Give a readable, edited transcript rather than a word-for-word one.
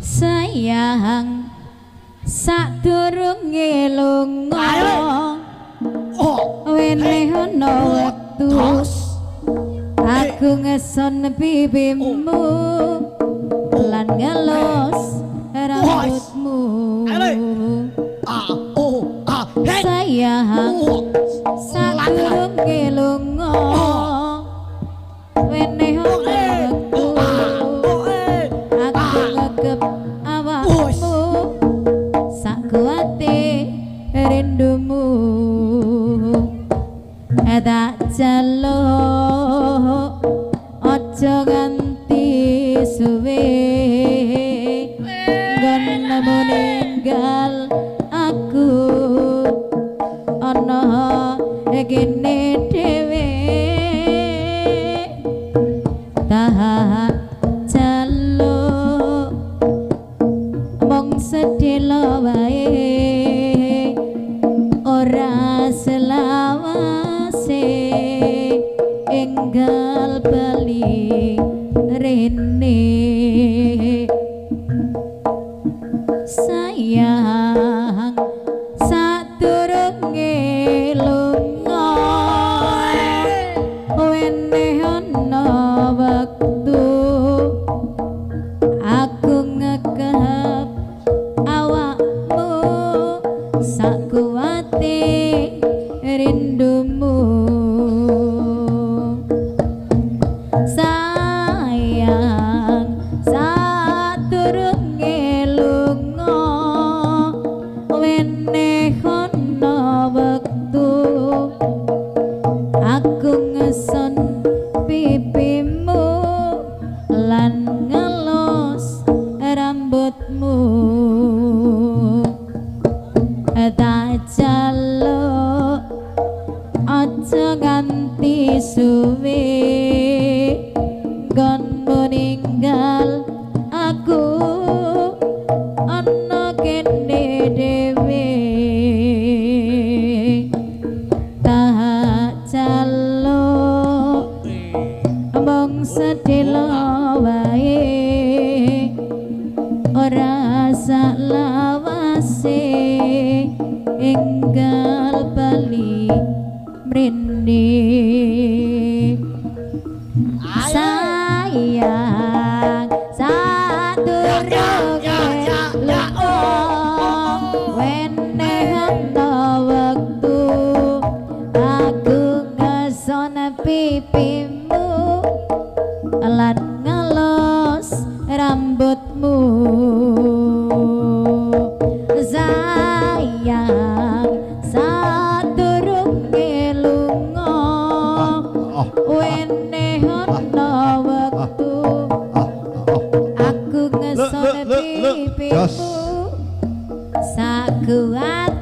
sayang sadurunge lunga wene ana wektu aku ngeson pipimu lan ngelus rambutmu sayang sadurunge lunga wene ana wektu aku ngegep awakmu sakuwate rindumu tak jaluk aja nganti suwe nggon meninggal aku ana kene dhewe tak jaluk mong sedelo wae ora selawase enggal bali rene sayang sadurunge lunga wene ana wektu aku ngekep awakmu sakuwate rindumu sayang sadurunge lunga wene ana wektu aku ngeson pipimu lan ngelus rambutmu tak jaluk aja ganti suwe nggon meninggal aku ana kene dhewe tak jaluk mong sedelo wae ora salawase enggal bali mrene sayang sadurunge lunga wene ana wektu aku ngeson pipimu lan ngelus rambutmu sayang sadurunge lunga wene ana wektu aku ngeson pipimu sakuwate